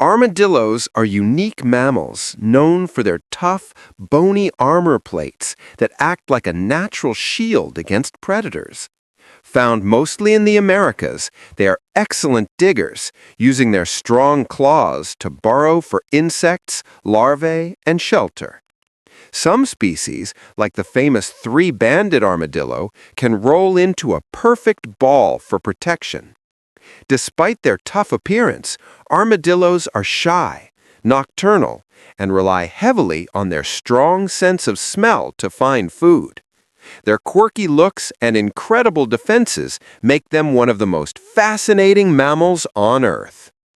Armadillos are unique mammals known for their tough, bony armor plates that act like a natural shield against predators. Found mostly in the Americas, they are excellent diggers, using their strong claws to burrow for insects, larvae, and shelter. Some species, like the famous three-banded armadillo, can roll into a perfect ball for protection. Despite their tough appearance, armadillos are shy, nocturnal, and rely heavily on their strong sense of smell to find food. Their quirky looks and incredible defenses make them one of the most fascinating mammals on Earth.